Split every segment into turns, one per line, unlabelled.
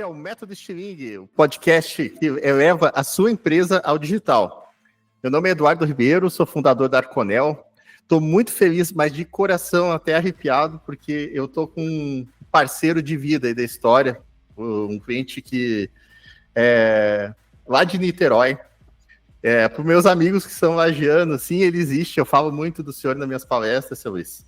Esse é o Método Stiling, o podcast que eleva a sua empresa ao digital. Meu nome é Eduardo Ribeiro, sou fundador da Arconel. Estou muito feliz, mas de coração até arrepiado, porque eu estou com um parceiro de vida aí da história, um cliente que é lá de Niterói. Para os meus amigos que são lagianos, sim, ele existe. Eu falo muito do senhor nas minhas palestras, seu Luiz.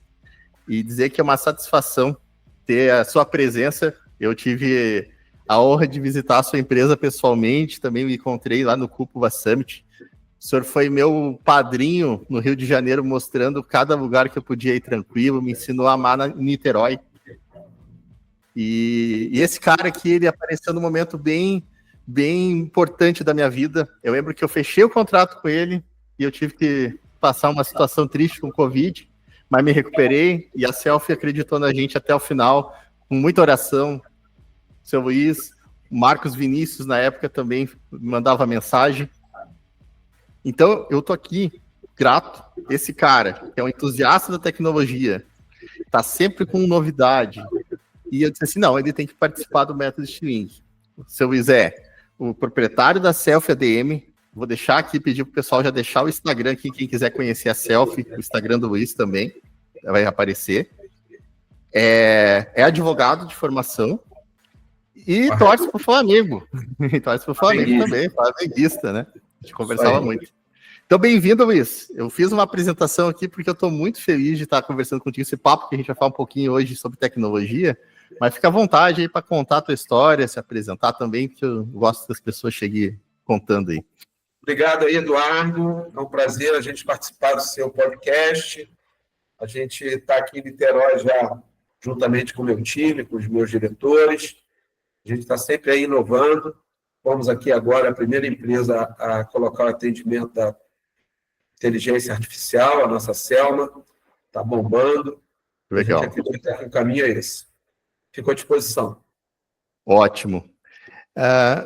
E dizer que é uma satisfação ter a sua presença. Eu tive a honra de visitar a sua empresa pessoalmente, também me encontrei lá no Cúpula Summit. O senhor foi meu padrinho no Rio de Janeiro, mostrando cada lugar que eu podia ir tranquilo, me ensinou a amar Niterói. E esse cara aqui, ele apareceu num momento bem importante da minha vida. Eu lembro que eu fechei o contrato com ele e eu tive que passar uma situação triste com o Covid, mas me recuperei e a Selfie acreditou na gente até o final, com muita oração. Seu Luiz, Marcos Vinícius, na época, também mandava mensagem. Então, eu tô aqui, grato. Esse cara, que é um entusiasta da tecnologia, tá sempre com novidade. E eu disse assim, não, ele tem que participar do Método Stiling. O seu Luiz é o proprietário da Selfie ADM. Vou deixar aqui, pedir pro pessoal já deixar o Instagram aqui, quem quiser conhecer a Selfie, o Instagram do Luiz também vai aparecer. É advogado de formação. E torce pro Flamengo. E torce pro Flamengo também, flamenguista, né? A gente conversava muito. Então, bem-vindo, Luiz. Eu fiz uma apresentação aqui porque eu estou muito feliz de estar conversando contigo, esse papo que a gente vai falar um pouquinho hoje sobre tecnologia, mas fica à vontade aí para contar a tua história, se apresentar também, porque eu gosto das pessoas cheguem contando aí.
Obrigado aí, Eduardo. É um prazer a gente participar do seu podcast. A gente está aqui em Niterói já juntamente com o meu time, com os meus diretores. A gente está sempre aí inovando. Fomos aqui agora a primeira empresa a colocar o atendimento da inteligência artificial, a nossa Selma. Está bombando.
Legal.
A gente acredita que o caminho é esse. Fico à disposição.
Ótimo.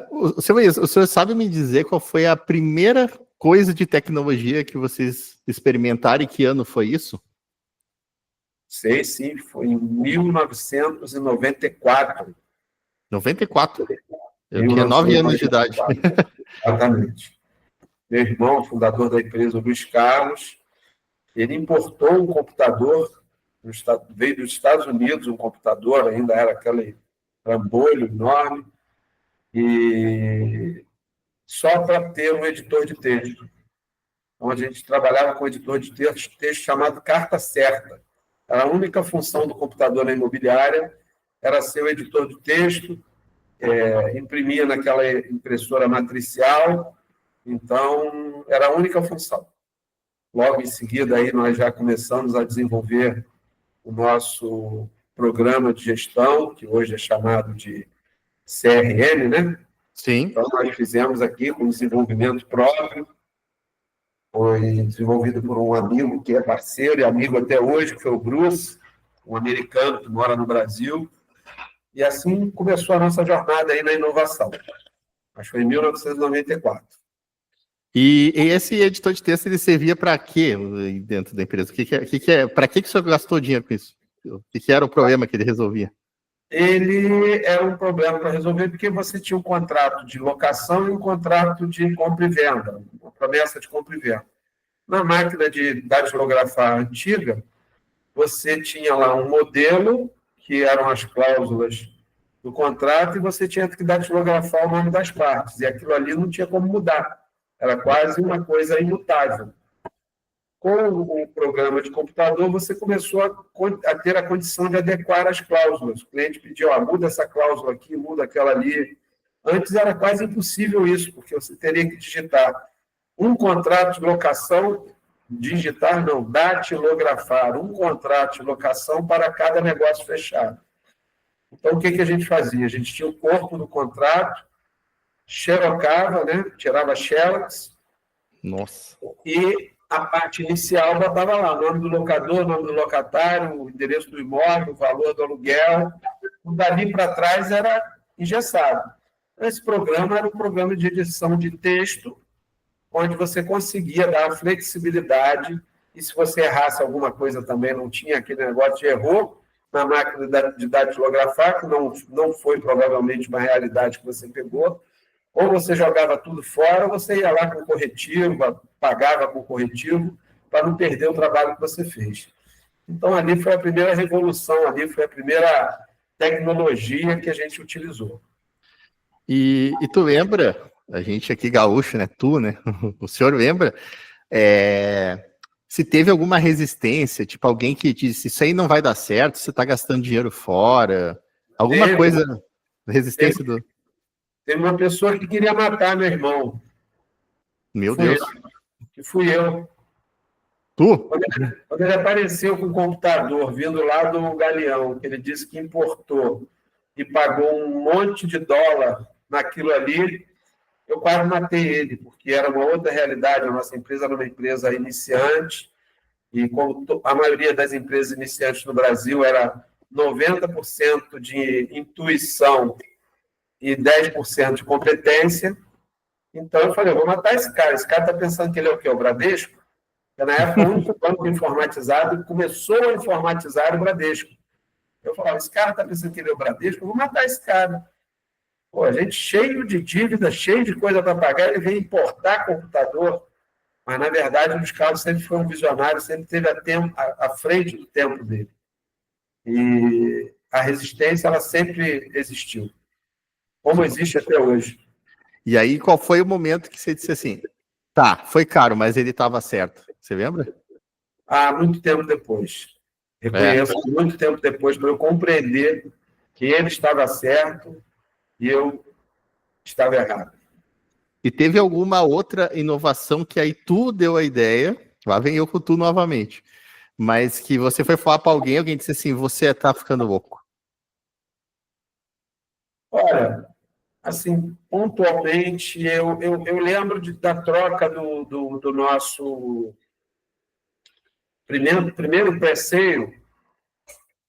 O senhor sabe me dizer qual foi a primeira coisa de tecnologia que vocês experimentaram e que ano foi isso?
Sei, sim. Foi em 1994.
94? Eu tinha 9 anos de idade.
Exatamente. Meu irmão, fundador da empresa, Luiz Carlos, ele importou um computador, veio dos Estados Unidos, um computador, ainda era aquele trambolho enorme, e só para ter um editor de texto. Então, a gente trabalhava com um editor de texto chamado Carta Certa. A única função do computador na imobiliária era ser o editor de texto, imprimia naquela impressora matricial, então era a única função. Logo em seguida, aí, nós já começamos a desenvolver o nosso programa de gestão, que hoje é chamado de CRM, né?
Sim.
Então, nós fizemos aqui com desenvolvimento próprio, foi desenvolvido por um amigo que é parceiro e amigo até hoje, que foi o Bruce, um americano que mora no Brasil. E assim começou a nossa jornada aí na inovação. Mas foi em 1994.
E esse editor de texto, ele servia para quê dentro da empresa? Para que o senhor gastou dinheiro com isso? O que era o problema que ele resolvia?
Ele era um problema para resolver porque você tinha um contrato de locação e um contrato de compra e venda, uma promessa de compra e venda. Na máquina de datilografar antiga, você tinha lá um modelo, que eram as cláusulas do contrato, e você tinha que datilografar o nome das partes, e aquilo ali não tinha como mudar, era quase uma coisa imutável. Com o programa de computador, você começou a ter a condição de adequar as cláusulas. O cliente pediu, muda essa cláusula aqui, muda aquela ali. Antes era quase impossível isso, porque você teria que digitar um contrato de locação, datilografar um contrato de locação para cada negócio fechado. Então, o que a gente fazia? A gente tinha o corpo do contrato, xerocava, né? Tirava xerox.
Nossa.
E a parte inicial botava lá o nome do locador, o nome do locatário, o endereço do imóvel, o valor do aluguel. O dali para trás era engessado. Esse programa era um programa de edição de texto, onde você conseguia dar flexibilidade, e se você errasse alguma coisa também, não tinha aquele negócio de errou, na máquina de datilografar, que não foi provavelmente uma realidade que você pegou, ou você jogava tudo fora, ou você ia lá com corretivo, pagava com corretivo, para não perder o trabalho que você fez. Então, ali foi a primeira revolução, ali foi a primeira tecnologia que a gente utilizou.
E tu lembra, a gente aqui gaúcho, né? Tu, né? O senhor lembra se teve alguma resistência, tipo alguém que disse, isso aí não vai dar certo, você está gastando dinheiro fora, alguma coisa, resistência do...
Teve uma pessoa que queria matar meu irmão.
Meu Deus.
Que fui eu.
Tu?
Quando ele apareceu com o computador vindo lá do Galeão, que ele disse que importou e pagou um monte de dólar naquilo ali, eu quase matei ele, porque era uma outra realidade. A nossa empresa era uma empresa iniciante, e como a maioria das empresas iniciantes no Brasil era 90% de intuição e 10% de competência, então eu falei, eu vou matar esse cara está pensando que ele é o quê? O Bradesco? Na época, o único banco informatizado começou a informatizar o Bradesco. Eu falava, esse cara está pensando que ele é o Bradesco, eu vou matar esse cara. Pô, a gente cheio de dívida, cheio de coisa para pagar, ele veio importar computador, mas, na verdade, o Luiz Carlos sempre foi um visionário, sempre esteve à frente do tempo dele. E a resistência, ela sempre existiu, como existe até hoje.
E aí, qual foi o momento que você disse assim, tá, foi caro, mas ele estava certo. Você lembra?
Muito tempo depois. Reconheço muito tempo depois para eu compreender que ele estava certo e eu estava errado.
E teve alguma outra inovação que aí tu deu a ideia, lá vem eu com tu novamente, mas que você foi falar para alguém disse assim, você tá ficando louco.
Olha, assim, pontualmente, eu lembro da troca do nosso primeiro pré-sale,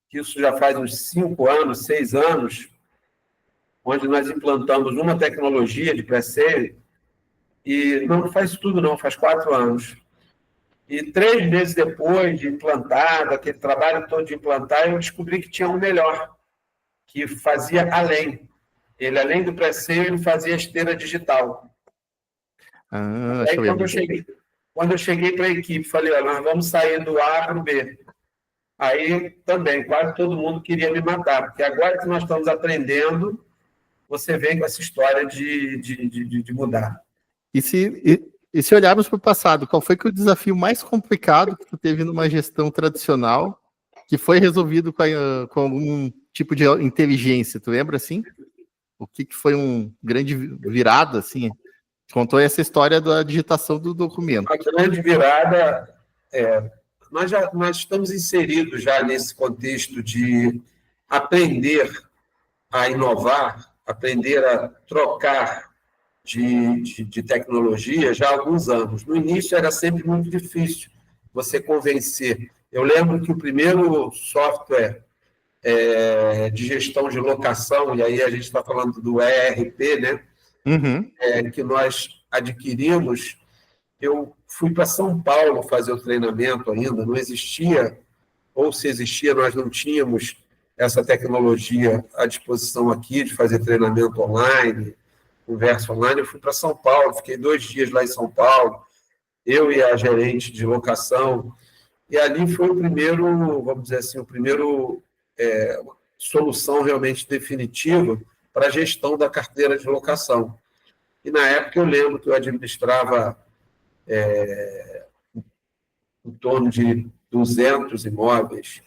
que isso já faz uns 5 anos, 6 anos, onde nós implantamos uma tecnologia de pré-sale, e não faz tudo não, faz 4 anos. E 3 meses depois de implantado, aquele trabalho todo de implantar, eu descobri que tinha um melhor, que fazia além. Ele, além do pré-sale, ele fazia esteira digital. Aí, quando eu cheguei para a equipe, falei, olha, nós vamos sair do A para o B. Aí, também, quase todo mundo queria me matar, porque agora que nós estamos aprendendo, você vem com essa história de mudar.
E se olharmos para o passado, qual foi o desafio mais complicado que tu teve numa gestão tradicional que foi resolvido com algum tipo de inteligência? Tu lembra, assim? O que foi um grande virada, assim? Contou essa história da digitação do documento.
A grande virada nós estamos inseridos já nesse contexto de aprender a inovar, aprender a trocar de tecnologia já há alguns anos. No início era sempre muito difícil você convencer. Eu lembro que o primeiro software de gestão de locação, e aí a gente está falando do ERP, né? Que nós adquirimos, eu fui para São Paulo fazer o treinamento ainda, não existia, ou se existia, nós não tínhamos essa tecnologia à disposição aqui de fazer treinamento online, conversa online. Eu fui para São Paulo, fiquei 2 dias lá em São Paulo, eu e a gerente de locação, e ali foi o primeiro, vamos dizer assim, solução realmente definitiva para a gestão da carteira de locação. E, na época, eu lembro que eu administrava em torno de 200 imóveis.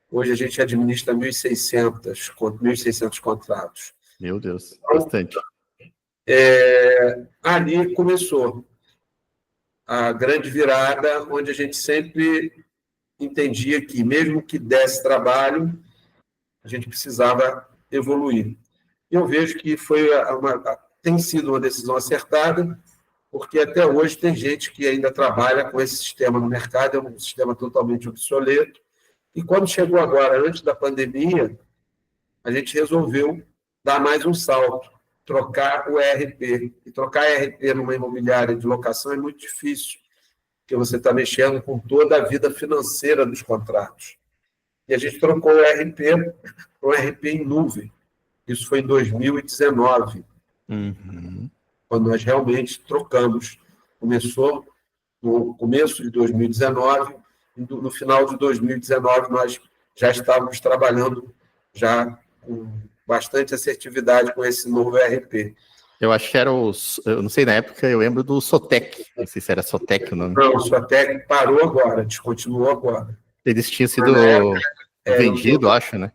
Hoje a gente administra 1.600 contratos.
Meu Deus, bastante.
Ali começou a grande virada, onde a gente sempre entendia que, mesmo que desse trabalho, a gente precisava evoluir. E eu vejo que tem sido uma decisão acertada, porque até hoje tem gente que ainda trabalha com esse sistema no mercado, é um sistema totalmente obsoleto. E quando chegou agora, antes da pandemia, a gente resolveu dar mais um salto, trocar o ERP. E trocar ERP numa imobiliária de locação é muito difícil, porque você está mexendo com toda a vida financeira dos contratos. e a gente trocou o ERP para o ERP em nuvem. Isso foi em 2019, quando nós realmente trocamos. Começou no começo de 2019, e no final de 2019 nós já estávamos trabalhando já com bastante assertividade com esse novo ERP.
Eu acho que era eu não sei, na época eu lembro do Sotec, não sei se era Sotec o nome.
Não, o Sotec parou agora, descontinuou agora.
Eles tinham sido vendidos, acho, né?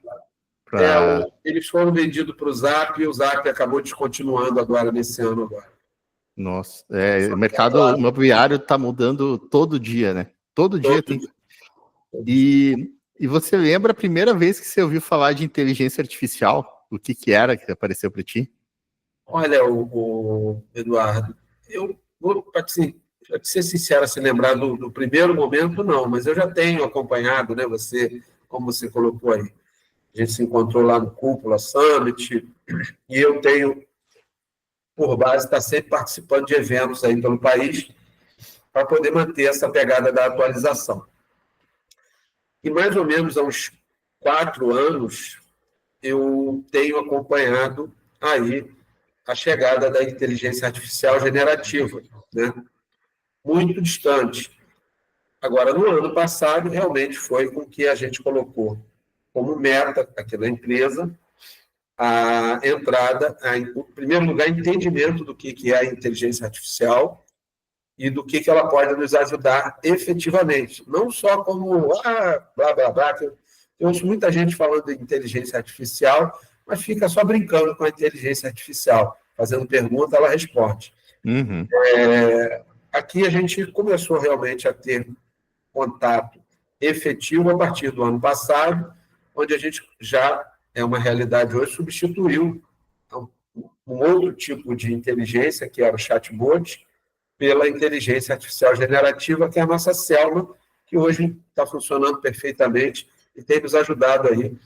Eles foram vendidos para o Zap e o Zap acabou descontinuando agora, nesse ano agora.
Nossa, o mercado imobiliário está mudando todo dia, né? Todo dia tem. E você lembra a primeira vez que você ouviu falar de inteligência artificial? O que era que apareceu para ti?
Olha, o Eduardo, eu vou, para ser sincero, se lembrar do primeiro momento, não, mas eu já tenho acompanhado, né, como você colocou aí. A gente se encontrou lá no Cúpula Summit, e eu tenho, por base, estar sempre participando de eventos aí pelo país, para poder manter essa pegada da atualização. E mais ou menos há uns 4 anos, eu tenho acompanhado aí a chegada da inteligência artificial generativa, né? Muito distante. Agora, no ano passado, realmente foi com que a gente colocou como meta aqui na empresa a entrada, em primeiro lugar, entendimento do que é a inteligência artificial e do que ela pode nos ajudar efetivamente. Não só como, blá, blá, blá. Eu ouço muita gente falando de inteligência artificial, mas fica só brincando com a inteligência artificial, fazendo pergunta, ela responde. Aqui a gente começou realmente a ter contato efetivo a partir do ano passado, onde a gente já, é uma realidade hoje, substituiu um outro tipo de inteligência, que era o chatbot, pela inteligência artificial generativa, que é a nossa Selma, que hoje está funcionando perfeitamente e tem nos ajudado aí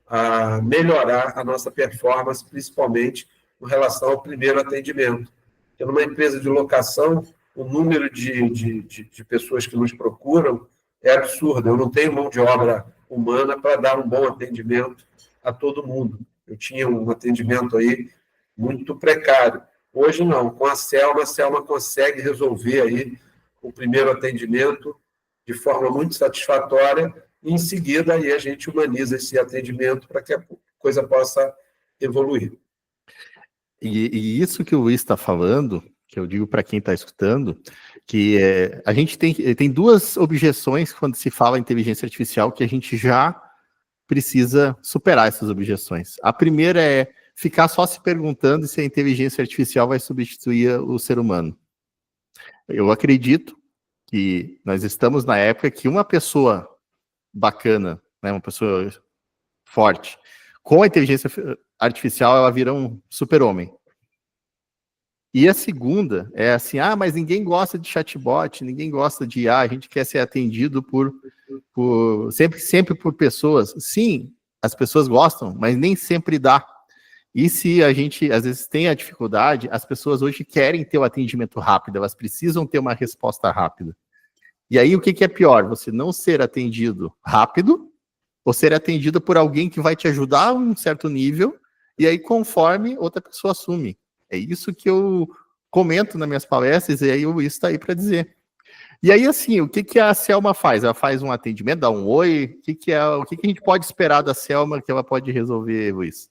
a melhorar a nossa performance, principalmente com relação ao primeiro atendimento. Porque numa empresa de locação, o número de pessoas que nos procuram é absurdo. Eu não tenho mão de obra humana para dar um bom atendimento a todo mundo. Eu tinha um atendimento aí muito precário. Hoje não. Com a Selma consegue resolver aí o primeiro atendimento de forma muito satisfatória e, em seguida, aí a gente humaniza esse atendimento para que a coisa possa evoluir.
E isso que o Luiz está falando, que eu digo para quem está escutando, que a gente tem 2 objeções quando se fala em inteligência artificial que a gente já precisa superar essas objeções. A primeira é ficar só se perguntando se a inteligência artificial vai substituir o ser humano. Eu acredito que nós estamos na época que uma pessoa bacana, né, uma pessoa forte, com a inteligência artificial, ela vira um super-homem. E a segunda é assim, mas ninguém gosta de chatbot, ninguém gosta de IA, a gente quer ser atendido sempre por pessoas. Sim, as pessoas gostam, mas nem sempre dá. E se a gente, às vezes, tem a dificuldade, as pessoas hoje querem ter o atendimento rápido, elas precisam ter uma resposta rápida. E aí, o que é pior? Você não ser atendido rápido, ou ser atendido por alguém que vai te ajudar a um certo nível, e aí, conforme outra pessoa assume. É isso que eu comento nas minhas palestras, e aí o Luiz está aí para dizer. E aí, assim, o que a Selma faz? Ela faz um atendimento, dá um oi? O que a gente pode esperar da Selma que ela pode resolver, Luiz?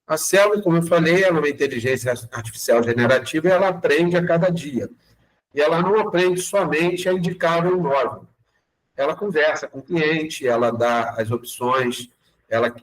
A Selma, como eu falei, é uma inteligência artificial generativa e ela aprende a cada dia. E ela não aprende somente a indicar um imóvel. Ela conversa com o cliente, ela dá as opções, ela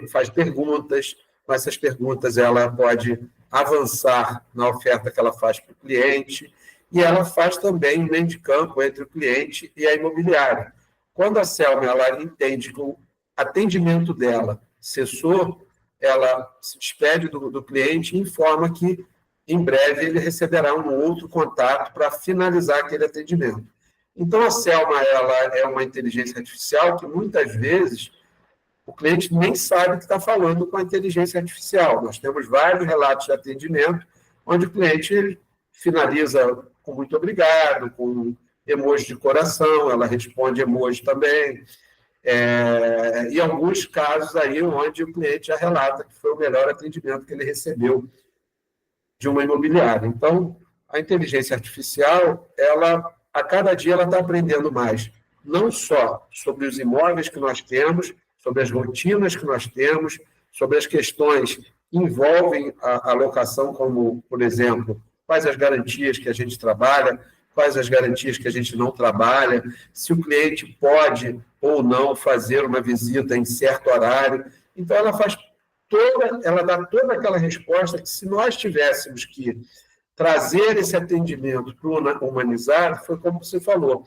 faz perguntas, com essas perguntas ela pode avançar na oferta que ela faz para o cliente, e ela faz também um meio de campo entre o cliente e a imobiliária. Quando a Selma ela entende que o atendimento dela cessou, ela se despede do cliente e informa que, em breve, ele receberá um outro contato para finalizar aquele atendimento. Então, a Selma ela é uma inteligência artificial que, muitas vezes, o cliente nem sabe que está falando com a inteligência artificial. Nós temos vários relatos de atendimento onde o cliente finaliza com muito obrigado, com emoji de coração, ela responde emoji também. E alguns casos aí onde o cliente já relata que foi o melhor atendimento que ele recebeu de uma imobiliária. Então, a inteligência artificial, a cada dia ela está aprendendo mais, não só sobre os imóveis que nós temos, sobre as rotinas que nós temos, sobre as questões que envolvem a locação, como, por exemplo, quais as garantias que a gente trabalha, quais as garantias que a gente não trabalha, se o cliente pode ou não fazer uma visita em certo horário. Então, ela dá toda aquela resposta que, se nós tivéssemos que trazer esse atendimento para o humanizado, foi como você falou,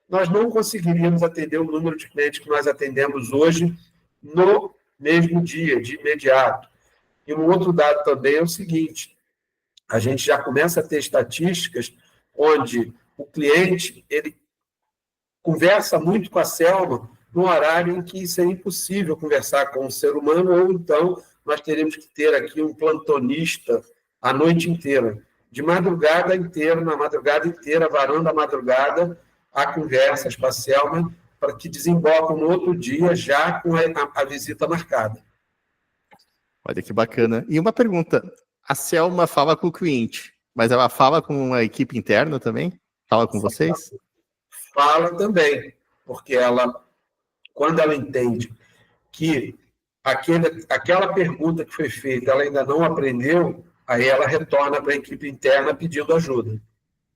nós não conseguiríamos atender o número de clientes que nós atendemos hoje no mesmo dia, de imediato. E um outro dado também é o seguinte, a gente já começa a ter estatísticas onde o cliente ele conversa muito com a Selma no horário em que isso é impossível conversar com um ser humano, ou então nós teríamos que ter aqui um plantonista a noite inteira, de madrugada inteira, na madrugada inteira, varando a madrugada, há conversas com a Selma, para que desembocam no outro dia, já com a visita marcada.
Olha que bacana. E uma pergunta, a Selma fala com o cliente, mas ela fala com a equipe interna também? Fala com vocês?
Fala também, porque quando ela entende que aquela pergunta que foi feita, ela ainda não aprendeu, aí ela retorna para a equipe interna pedindo ajuda.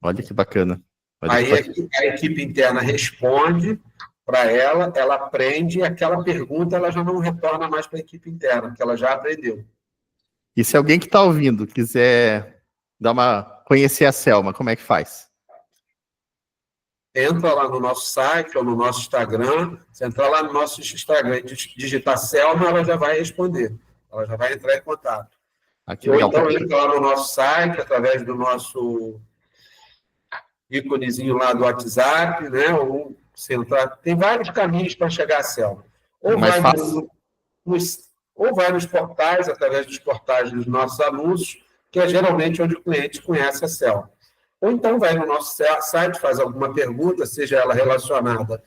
Olha que bacana.
Aí a equipe interna responde para ela aprende, e aquela pergunta ela já não retorna mais para a equipe interna, porque ela já aprendeu.
E se alguém que está ouvindo quiser conhecer a Selma, como é que faz?
Entra lá no nosso site ou no nosso Instagram. Se entrar lá no nosso Instagram e digitar Selma, ela já vai responder. Ela já vai entrar em contato. Ou então entra lá no nosso site, através do nosso íconezinho lá do WhatsApp, né? Ou se entrar. Tem vários caminhos para chegar à Selma. Ou vai nos portais, através dos portais dos nossos anúncios, que é geralmente onde o cliente conhece a Selma. Ou então vai no nosso site, faz alguma pergunta, seja ela relacionada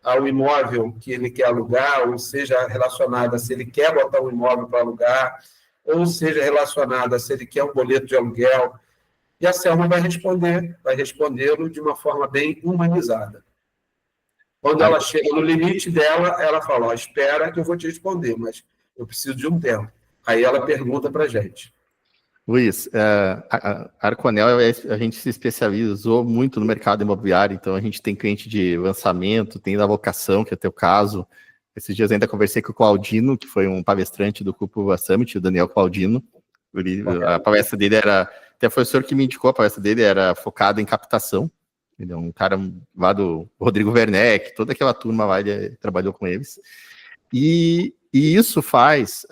ao imóvel que ele quer alugar, ou seja relacionada se ele quer botar um imóvel para alugar, ou seja relacionada se ele quer um boleto de aluguel. E a Selma vai respondê-lo de uma forma bem humanizada. Quando ela chega no limite dela, ela fala, espera que eu vou te responder, mas eu preciso de um tempo. Aí ela pergunta para a gente.
Luiz, a Arconel, a gente se especializou muito no mercado imobiliário, então a gente tem cliente de lançamento, tem da locação, que é o teu caso. Esses dias ainda conversei com o Claudino, que foi um palestrante do Cupuaçu Summit, o Daniel Claudino. A palestra dele até foi o senhor que me indicou, a palestra dele era focada em captação. Ele é um cara lá do Rodrigo Werneck, toda aquela turma lá, ele trabalhou com eles. E isso faz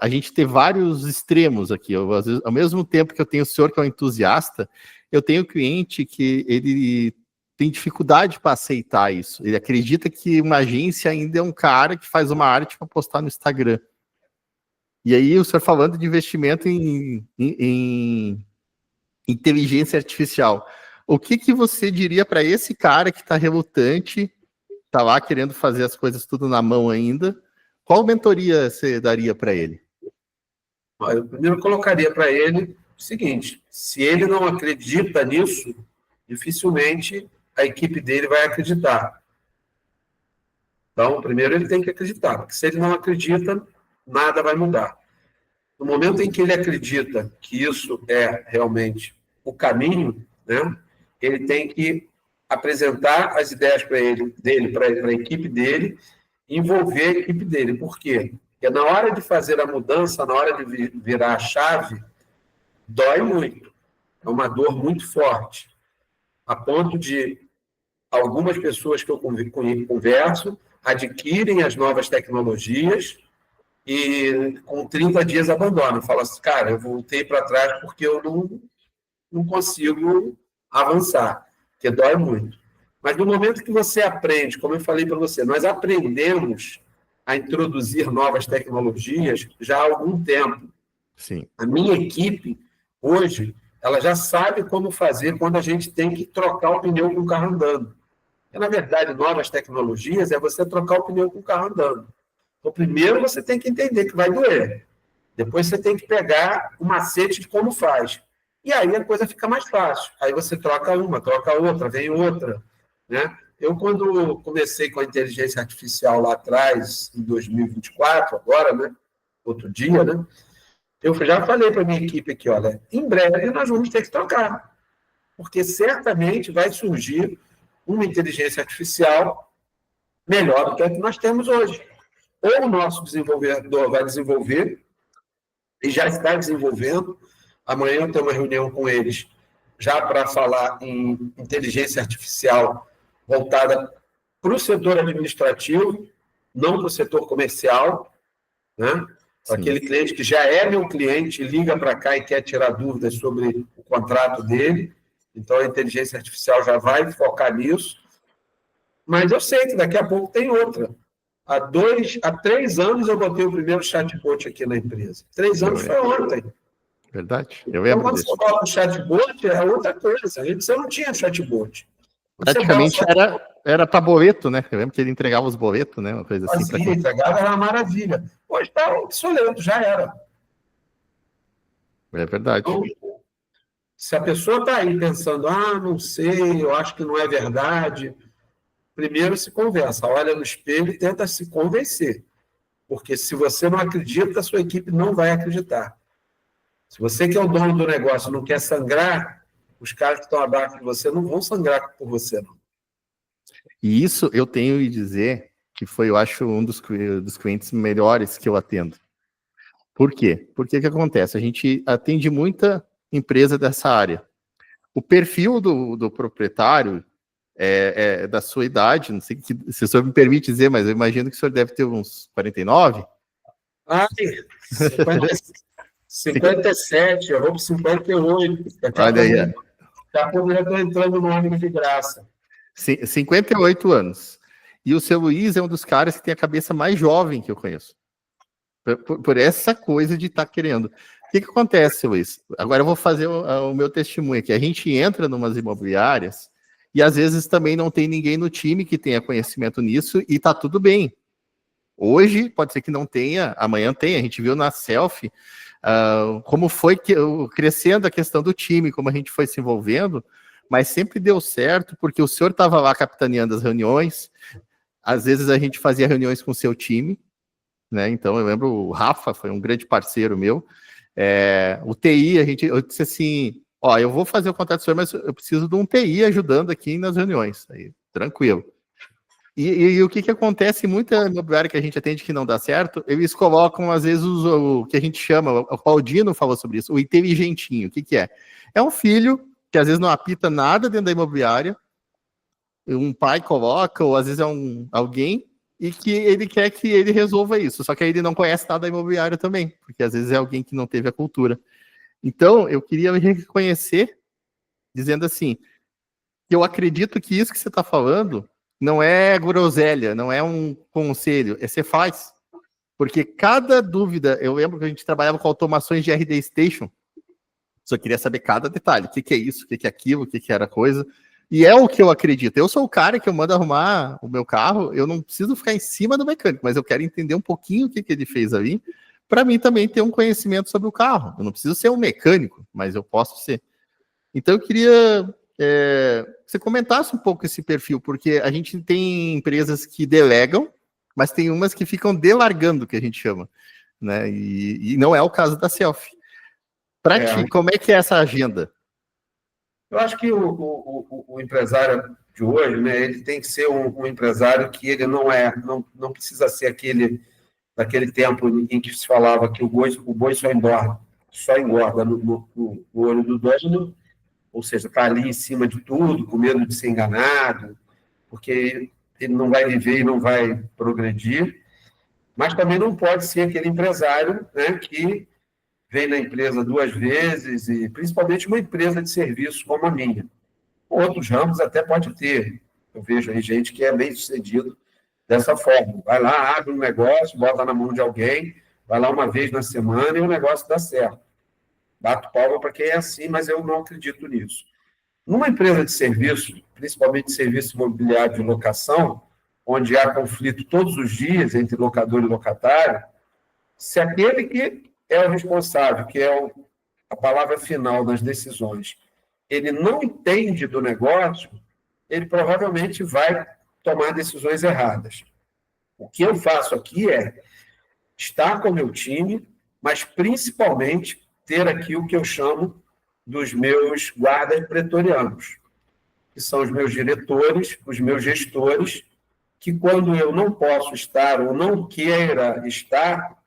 a gente ter vários extremos aqui. Às vezes, ao mesmo tempo que eu tenho o senhor que é um entusiasta, eu tenho cliente que ele tem dificuldade para aceitar isso. Ele acredita que uma agência ainda é um cara que faz uma arte para postar no Instagram. E aí o senhor falando de investimento em inteligência artificial. O que você diria para esse cara que está relutante, está lá querendo fazer as coisas tudo na mão ainda? Qual mentoria você daria para ele?
Eu primeiro colocaria para ele o seguinte, se ele não acredita nisso, dificilmente a equipe dele vai acreditar. Então, primeiro ele tem que acreditar, porque se ele não acredita, nada vai mudar. No momento em que ele acredita que isso é realmente o caminho, né, ele tem que apresentar as ideias para a equipe dele, envolver a equipe dele. Por quê? Porque na hora de fazer a mudança, na hora de virar a chave, dói muito. É uma dor muito forte. A ponto de algumas pessoas que eu converso adquirem as novas tecnologias e com 30 dias abandonam. Falam assim, cara, eu voltei para trás porque eu não consigo avançar, porque dói muito. Mas no momento que você aprende, como eu falei para você, nós aprendemos a introduzir novas tecnologias já há algum tempo.
Sim.
A minha equipe, hoje, ela já sabe como fazer quando a gente tem que trocar o pneu com o carro andando. Porque, na verdade, novas tecnologias é você trocar o pneu com o carro andando. Então, primeiro você tem que entender que vai doer. Depois você tem que pegar o macete de como faz. E aí a coisa fica mais fácil. Aí você troca uma, troca outra, vem outra, né? Eu, quando comecei com a inteligência artificial lá atrás, em 2024, agora, né? Outro dia, né? Eu já falei para a minha equipe aqui, olha, em breve nós vamos ter que trocar, porque certamente vai surgir uma inteligência artificial melhor do que a que nós temos hoje. Ou o nosso desenvolvedor vai desenvolver, e já está desenvolvendo. Amanhã eu tenho uma reunião com eles, já para falar em inteligência artificial voltada para o setor administrativo, não para o setor comercial, né? Para aquele cliente que já é meu cliente, liga para cá e quer tirar dúvidas sobre o contrato dele. Então, a inteligência artificial já vai focar nisso. Mas eu sei que daqui a pouco tem outra. Há 3 anos eu botei o primeiro chatbot aqui na empresa. 3 anos foi ontem.
Verdade. Eu
Então,
lembro
quando
disso.
você coloca o chatbot, é outra coisa. Você não tinha chatbot.
Praticamente era para boleto, né? Eu lembro que ele entregava os boletos, né? Uma coisa assim.
Fazia, entregava, era uma maravilha. Hoje está obsoleto, já era.
É verdade.
Então, se a pessoa está aí pensando, não sei, eu acho que não é verdade, primeiro se conversa, olha no espelho e tenta se convencer. Porque se você não acredita, a sua equipe não vai acreditar. Se você que é o dono do negócio não quer sangrar, os caras que estão abaixo de você não vão sangrar por você, não.
E isso eu tenho que dizer que foi, eu acho, um dos clientes melhores que eu atendo. Por quê? Porque o que acontece? A gente atende muita empresa dessa área. O perfil do proprietário é da sua idade, não sei se o senhor me permite dizer, mas eu imagino que o senhor deve ter uns 49.
57, eu vou para 58.
Olha aí.
Daqui a pouco eu já estou entrando no ônibus de graça.
58 anos. E o seu Luiz é um dos caras que tem a cabeça mais jovem que eu conheço. Por essa coisa de estar querendo. O que acontece, Luiz? Agora eu vou fazer o meu testemunho aqui. A gente entra numas imobiliárias e às vezes também não tem ninguém no time que tenha conhecimento nisso e tá tudo bem. Hoje pode ser que não tenha, amanhã tem. A gente viu na selfie como foi crescendo a questão do time, como a gente foi se envolvendo, mas sempre deu certo porque o senhor estava lá capitaneando as reuniões. Às vezes a gente fazia reuniões com o seu time, né? Então eu lembro o Rafa foi um grande parceiro meu. O TI, eu disse assim, eu vou fazer o contato do senhor, mas eu preciso de um TI ajudando aqui nas reuniões. Aí, tranquilo. E o que acontece, muita imobiliária que a gente atende que não dá certo, eles colocam, às vezes, o que a gente chama, o Claudino falou sobre isso, o inteligentinho. O que é? É um filho que às vezes não apita nada dentro da imobiliária, um pai coloca, ou às vezes é alguém, e que ele quer que ele resolva isso. Só que aí ele não conhece nada da imobiliária também, porque às vezes é alguém que não teve a cultura. Então, eu queria reconhecer, dizendo assim, que eu acredito que isso que você está falando não é groselha, não é um conselho, você faz. Porque cada dúvida, eu lembro que a gente trabalhava com automações de RD Station, só queria saber cada detalhe, o que é isso, o que é aquilo, o que era a coisa. E é o que eu acredito. Eu sou o cara que eu mando arrumar o meu carro, eu não preciso ficar em cima do mecânico, mas eu quero entender um pouquinho o que ele fez ali, para mim também ter um conhecimento sobre o carro. Eu não preciso ser um mecânico, mas eu posso ser. Então eu queria que você comentasse um pouco esse perfil, porque a gente tem empresas que delegam, mas tem umas que ficam delargando, que a gente chama, né? E não é o caso da Selfie. Para ti, como é que é essa agenda?
Eu acho que o empresário de hoje, né, ele tem que ser um empresário que ele não precisa ser daquele tempo em que se falava que o boi só engorda no olho do dono, ou seja, está ali em cima de tudo, com medo de ser enganado, porque ele não vai viver e não vai progredir, mas também não pode ser aquele empresário, né, que vem na empresa 2 vezes, e principalmente uma empresa de serviço como a minha. Outros ramos até pode ter. Eu vejo aí gente que é bem sucedido dessa forma. Vai lá, abre um negócio, bota na mão de alguém, vai lá uma vez na semana e o negócio dá certo. Bato palma para quem é assim, mas eu não acredito nisso. Numa empresa de serviço, principalmente serviço imobiliário de locação, onde há conflito todos os dias entre locador e locatário, se aquele que é o responsável, que é a palavra final das decisões, ele não entende do negócio, ele provavelmente vai tomar decisões erradas. O que eu faço aqui é estar com o meu time, mas principalmente ter aqui o que eu chamo dos meus guardas pretorianos, que são os meus diretores, os meus gestores, que quando eu não posso estar ou não queira estar,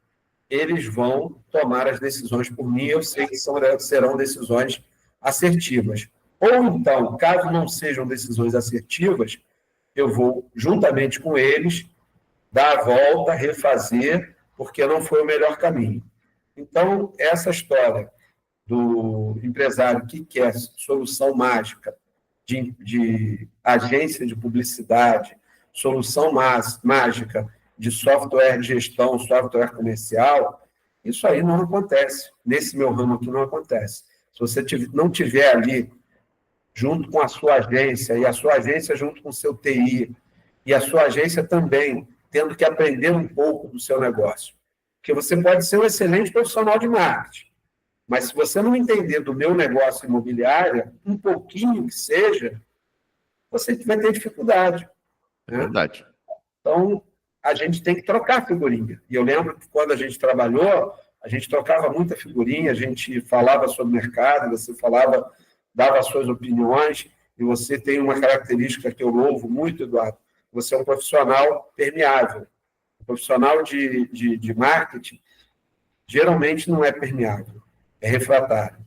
eles vão tomar as decisões por mim, eu sei que serão decisões assertivas. Ou então, caso não sejam decisões assertivas, eu vou, juntamente com eles, dar a volta, refazer, porque não foi o melhor caminho. Então, essa história do empresário que quer solução mágica de agência de publicidade, solução mágica de software de gestão, software comercial, isso aí não acontece. Nesse meu ramo aqui não acontece. Se você não tiver ali, junto com a sua agência, e a sua agência junto com o seu TI, e a sua agência também, tendo que aprender um pouco do seu negócio. Porque você pode ser um excelente profissional de marketing, mas se você não entender do meu negócio imobiliário, um pouquinho que seja, você vai ter dificuldade. Né?
Verdade.
Então, a gente tem que trocar figurinha. E eu lembro que quando a gente trabalhou, a gente trocava muita figurinha, a gente falava sobre o mercado, você falava, dava as suas opiniões, e você tem uma característica que eu louvo muito, Eduardo. Você é um profissional permeável. Um profissional de marketing geralmente não é permeável, é refratário.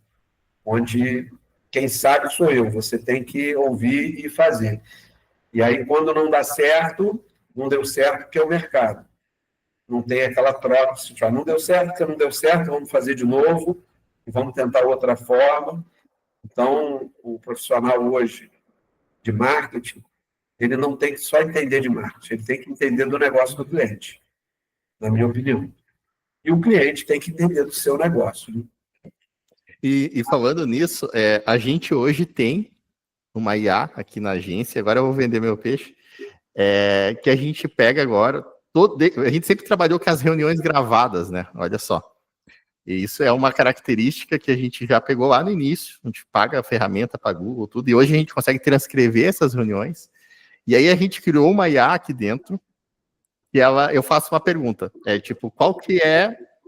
Onde quem sabe sou eu, você tem que ouvir e fazer. E aí, quando não dá certo, não deu certo porque é o mercado. Não tem aquela troca, se fala, não deu certo porque não deu certo, vamos fazer de novo, e vamos tentar outra forma. Então, o profissional hoje de marketing, ele não tem que só entender de marketing, ele tem que entender do negócio do cliente, na minha opinião. E o cliente tem que entender do seu negócio. Né?
E falando nisso, a gente hoje tem uma IA aqui na agência, agora eu vou vender meu peixe, que a gente pega agora, a gente sempre trabalhou com as reuniões gravadas, né? Olha só. E isso é uma característica que a gente já pegou lá no início, a gente paga a ferramenta para Google, tudo, e hoje a gente consegue transcrever essas reuniões, e aí a gente criou uma IA aqui dentro, e eu faço uma pergunta, tipo, qual que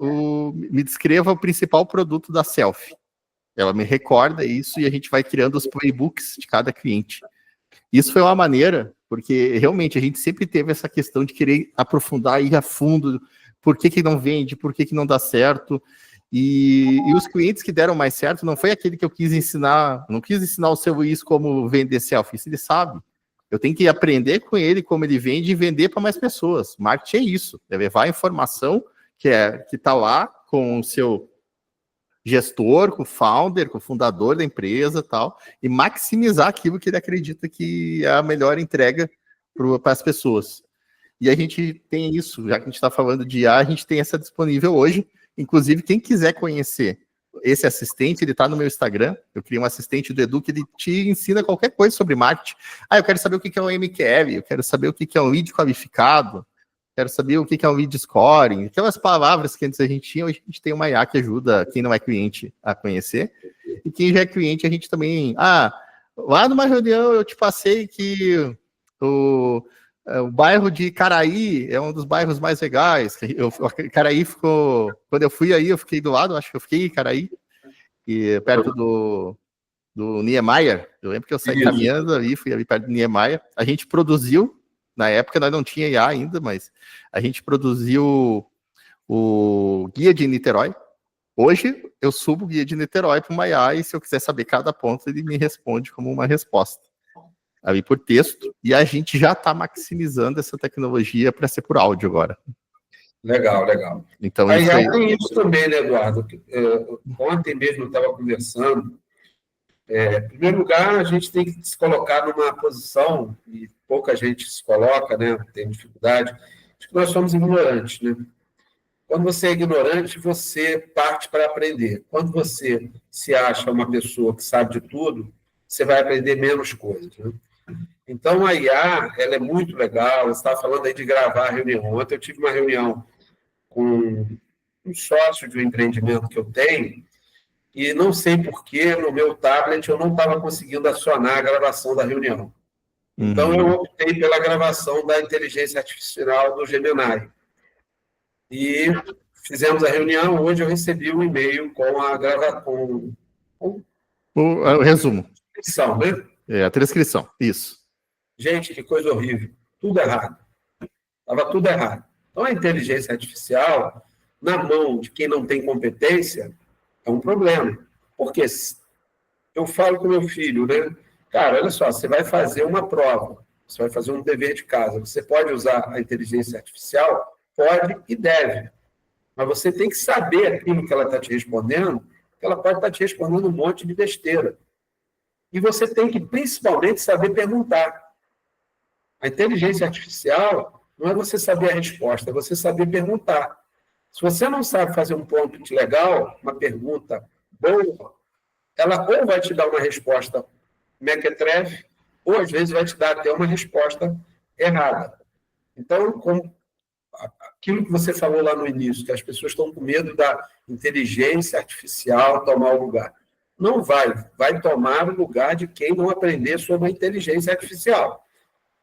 me descreva o principal produto da Selfie. Ela me recorda isso e a gente vai criando os playbooks de cada cliente. Isso foi uma maneira, porque realmente a gente sempre teve essa questão de querer aprofundar e ir a fundo, por que não vende, por que não dá certo, e os clientes que deram mais certo não foi aquele que eu quis ensinar, não quis ensinar o seu Luiz como vender Selfie, isso ele sabe. Eu tenho que aprender com ele como ele vende e vender para mais pessoas. Marketing é isso, é levar a informação que está lá com o seu gestor, com o founder, com o fundador da empresa e tal, e maximizar aquilo que ele acredita que é a melhor entrega para as pessoas. E a gente tem isso, já que a gente está falando de IA, a gente tem essa disponível hoje. Inclusive, quem quiser conhecer esse assistente, ele está no meu Instagram. Eu criei um assistente do Edu que ele te ensina qualquer coisa sobre marketing. Eu quero saber o que é um MQL, eu quero saber o que é um lead qualificado, quero saber o que é um lead scoring. Aquelas palavras que antes a gente tinha, hoje a gente tem uma IA que ajuda quem não é cliente a conhecer. E quem já é cliente, a gente também... lá numa reunião eu te passei que o bairro de Caraí é um dos bairros mais legais. Caraí ficou... Quando eu fui aí, eu fiquei do lado, acho que eu fiquei em Caraí, perto do Niemeyer. Eu lembro que eu saí caminhando ali, fui ali perto do Niemeyer. A gente produziu, na época nós não tinha IA ainda, mas a gente produziu o Guia de Niterói. Hoje eu subo o Guia de Niterói para uma IA e se eu quiser saber cada ponto, ele me responde como uma resposta. Ali por texto, e a gente já está maximizando essa tecnologia para ser por áudio agora.
Legal, legal.
Então,
aí tem isso também, né, Eduardo? Ontem mesmo eu estava conversando. Em primeiro lugar, a gente tem que se colocar numa posição, e pouca gente se coloca, né, tem dificuldade, de que nós somos ignorantes, né? Quando você é ignorante, você parte para aprender. Quando você se acha uma pessoa que sabe de tudo, você vai aprender menos coisas, né? Então, a IA, ela é muito legal. Você estava falando aí de gravar a reunião. Ontem eu tive uma reunião com um sócio de um empreendimento que eu tenho, e não sei por que no meu tablet eu não estava conseguindo acionar a gravação da reunião. Então, eu optei pela gravação da inteligência artificial do Gemini. E fizemos a reunião. Hoje eu recebi um e-mail com a gravação.
O resumo.
Transcrição, né?
A transcrição, isso.
Gente, que coisa horrível. Tudo errado. Estava tudo errado. Então, a inteligência artificial, na mão de quem não tem competência, é um problema. Porque eu falo com meu filho, né? Cara, olha só, você vai fazer uma prova, você vai fazer um dever de casa. Você pode usar a inteligência artificial? Pode e deve. Mas você tem que saber aquilo que ela está te respondendo, que ela pode estar te respondendo um monte de besteira. E você tem que, principalmente, saber perguntar. A inteligência artificial não é você saber a resposta, é você saber perguntar. Se você não sabe fazer um prompt legal, uma pergunta boa, ela ou vai te dar uma resposta mequetrefe, ou às vezes vai te dar até uma resposta errada. Então, aquilo que você falou lá no início, que as pessoas estão com medo da inteligência artificial tomar o lugar. Não vai tomar o lugar de quem não aprender sobre a inteligência artificial.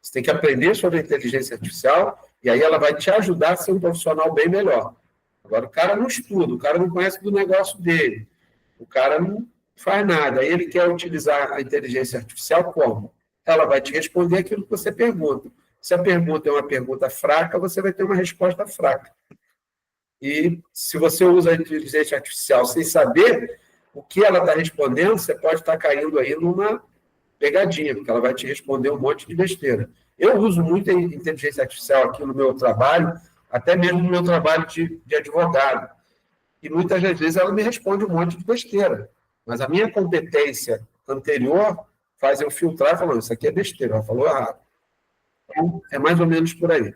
Você tem que aprender sobre a inteligência artificial e aí ela vai te ajudar a ser um profissional bem melhor. Agora, o cara não estuda, o cara não conhece do negócio dele, o cara não faz nada. Aí ele quer utilizar a inteligência artificial como? Ela vai te responder aquilo que você pergunta. Se a pergunta é uma pergunta fraca, você vai ter uma resposta fraca. E se você usa a inteligência artificial sem saber o que ela está respondendo, você pode estar caindo aí numa pegadinha, porque ela vai te responder um monte de besteira. Eu uso muito a inteligência artificial aqui no meu trabalho, até mesmo no meu trabalho de advogado. E muitas das vezes ela me responde um monte de besteira. Mas a minha competência anterior faz eu filtrar falando, isso aqui é besteira, ela falou errado. Então, é mais ou menos por aí.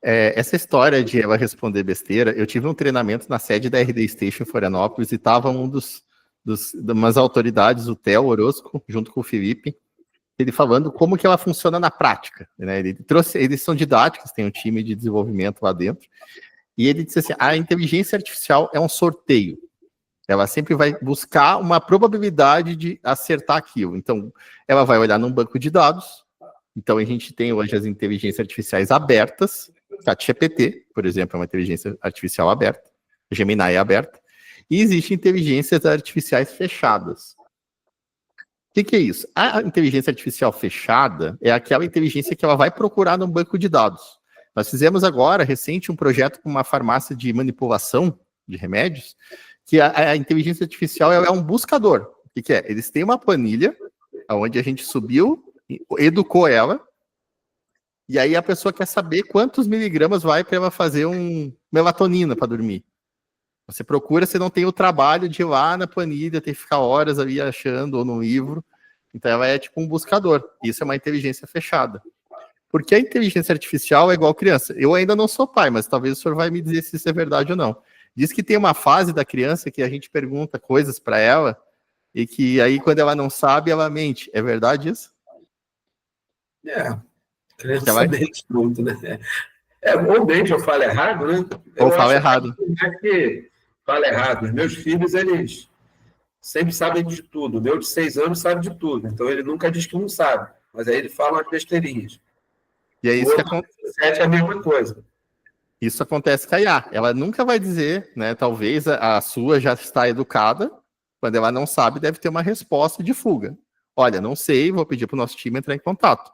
Essa história de ela responder besteira, eu tive um treinamento na sede da RD Station em Florianópolis e estava umas autoridades, o Theo Orozco, junto com o Felipe, ele falando como que ela funciona na prática, né? Eles são didáticos, tem um time de desenvolvimento lá dentro, e ele disse assim, a inteligência artificial é um sorteio, ela sempre vai buscar uma probabilidade de acertar aquilo, então ela vai olhar num banco de dados, então a gente tem hoje as inteligências artificiais abertas, ChatGPT, por exemplo, é uma inteligência artificial aberta, Gemini é aberta, e existem inteligências artificiais fechadas. O que é isso? A inteligência artificial fechada é aquela inteligência que ela vai procurar num banco de dados. Nós fizemos agora, recente, um projeto com uma farmácia de manipulação de remédios, que a inteligência artificial é um buscador. O que é? Eles têm uma planilha, onde a gente subiu, educou ela, e aí a pessoa quer saber quantos miligramas vai para ela fazer melatonina para dormir. Você procura, você não tem o trabalho de ir lá na planilha, ter que ficar horas ali achando, ou no livro. Então ela é tipo um buscador. Isso é uma inteligência fechada. Porque a inteligência artificial é igual criança. Eu ainda não sou pai, mas talvez o senhor vai me dizer se isso é verdade ou não. Diz que tem uma fase da criança que a gente pergunta coisas para ela, e que aí quando ela não sabe, ela mente. É verdade isso?
Criança mente muito, né? Ou mente ou fala errado, né?
Ou fala errado.
Que fala errado. Os meus filhos, eles sempre sabem de tudo. O meu de 6 anos sabe de tudo. Então, ele nunca diz que não sabe. Mas aí ele fala umas besteirinhas.
E é isso que acontece.
É a mesma coisa.
Isso acontece com a IA. Ela nunca vai dizer, né? Talvez a sua já está educada. Quando ela não sabe, deve ter uma resposta de fuga. Olha, não sei, vou pedir para o nosso time entrar em contato.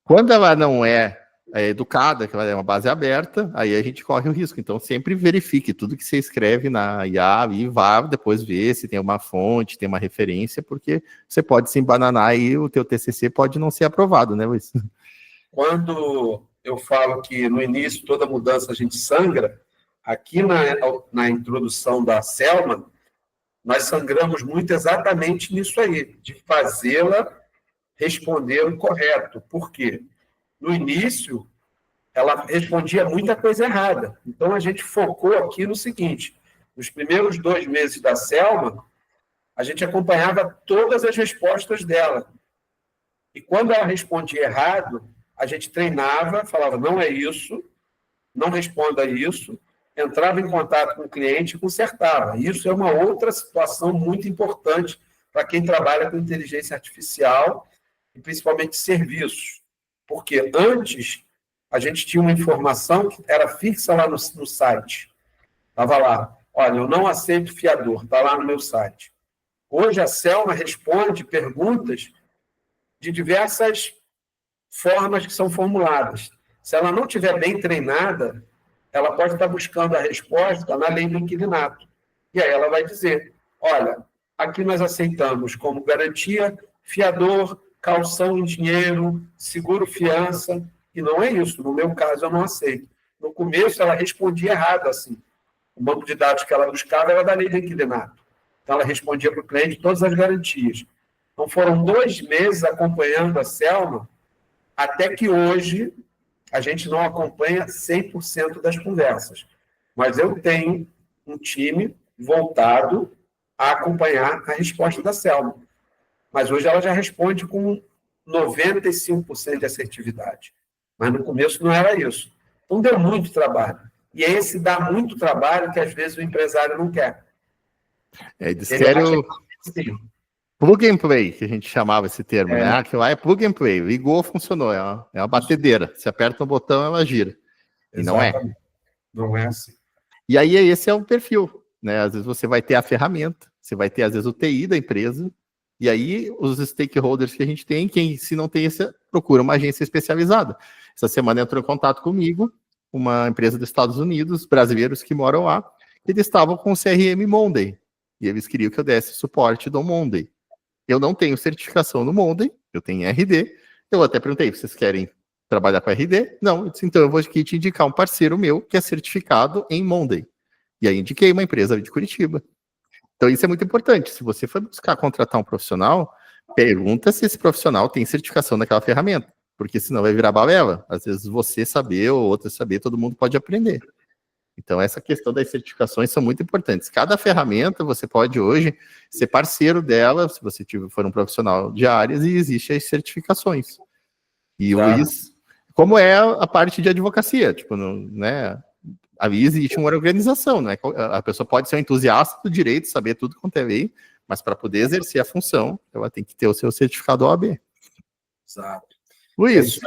Quando ela não é educada, que ela é uma base aberta, aí a gente corre o risco. Então, sempre verifique tudo que você escreve na IA e vá depois ver se tem uma fonte, tem uma referência, porque você pode se embananar e o teu TCC pode não ser aprovado, né, Luiz?
Quando eu falo que no início toda mudança a gente sangra, aqui na introdução da Selma, nós sangramos muito exatamente nisso aí, de fazê-la responder o correto. Por quê? No início, ela respondia muita coisa errada. Então, a gente focou aqui no seguinte, nos primeiros 2 meses da Selma, a gente acompanhava todas as respostas dela. E quando ela respondia errado, a gente treinava, falava, não é isso, não responda isso, entrava em contato com o cliente e consertava. Isso é uma outra situação muito importante para quem trabalha com inteligência artificial e principalmente serviços. Porque antes a gente tinha uma informação que era fixa lá no site. Estava lá, olha, eu não aceito fiador, está lá no meu site. Hoje a Selma responde perguntas de diversas formas que são formuladas. Se ela não estiver bem treinada, ela pode estar buscando a resposta na lei do inquilinato. E aí ela vai dizer, olha, aqui nós aceitamos como garantia fiador, calção em dinheiro, seguro fiança, e não é isso. No meu caso, eu não aceito. No começo, ela respondia errado, assim. O banco de dados que ela buscava era da lei do inquilinato. Então, ela respondia para o cliente todas as garantias. Então, foram 2 meses acompanhando a Selma, até que hoje a gente não acompanha 100% das conversas. Mas eu tenho um time voltado a acompanhar a resposta da Selma. Mas hoje ela já responde com 95% de assertividade. Mas no começo não era isso. Então deu muito trabalho. E é esse dá muito trabalho que às vezes o empresário não quer.
Eles querem o plug and play, que a gente chamava esse termo, né? Aquilo lá é plug and play. Ligou, funcionou. É uma batedeira. Você aperta um botão, ela gira. E
Exatamente.
não é.
Não é assim.
E aí, esse é o perfil, né? Às vezes você vai ter a ferramenta, você vai ter, às vezes, o TI da empresa, e aí os stakeholders que a gente tem, se não tem essa, procura uma agência especializada. Essa semana entrou em contato comigo uma empresa dos Estados Unidos, brasileiros que moram lá, eles estavam com o CRM Monday, e eles queriam que eu desse suporte do Monday. Eu não tenho certificação no Monday, eu tenho RD, eu até perguntei, vocês querem trabalhar com RD? Não, eu disse, então eu vou aqui te indicar um parceiro meu que é certificado em Monday. E aí indiquei uma empresa de Curitiba. Então isso é muito importante. Se você for buscar contratar um profissional, pergunta se esse profissional tem certificação naquela ferramenta, porque senão vai virar balela. Às vezes você saber ou outro saber, todo mundo pode aprender. Então essa questão das certificações são muito importantes. Cada ferramenta você pode hoje ser parceiro dela, se você for um profissional de áreas, e existem as certificações. E o Luiz, como é a parte de advocacia, tipo, né? Ali existe uma organização, né? A pessoa pode ser um entusiasta do direito, saber tudo quanto é lei, mas para poder exercer a função, ela tem que ter o seu certificado OAB.
Exato.
Luiz,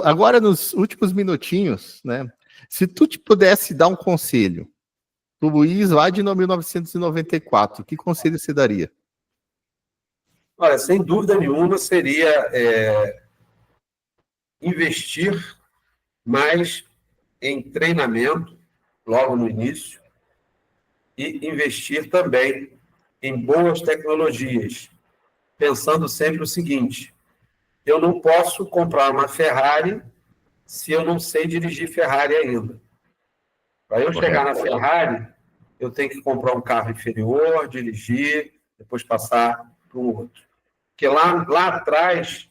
agora nos últimos minutinhos, né? Se tu te pudesse dar um conselho pro Luiz lá de 1994, que conselho você daria?
Olha, sem dúvida nenhuma seria investir mais em treinamento, logo no início, e investir também em boas tecnologias, pensando sempre o seguinte, eu não posso comprar uma Ferrari se eu não sei dirigir Ferrari ainda. Para eu chegar na Ferrari, eu tenho que comprar um carro inferior, dirigir, depois passar para um outro. Porque lá atrás,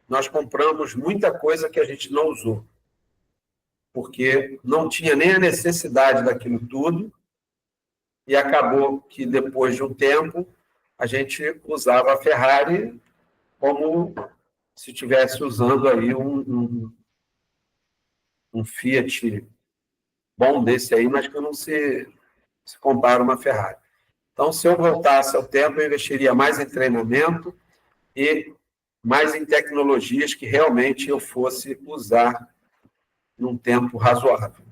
nós compramos muita coisa que a gente não usou, porque não tinha nem a necessidade daquilo tudo, e acabou que, depois de um tempo, a gente usava a Ferrari como se estivesse usando aí um Fiat bom desse aí, mas que não se compara uma Ferrari. Então, se eu voltasse ao tempo, eu investiria mais em treinamento e mais em tecnologias que realmente eu fosse usar num tempo razoável.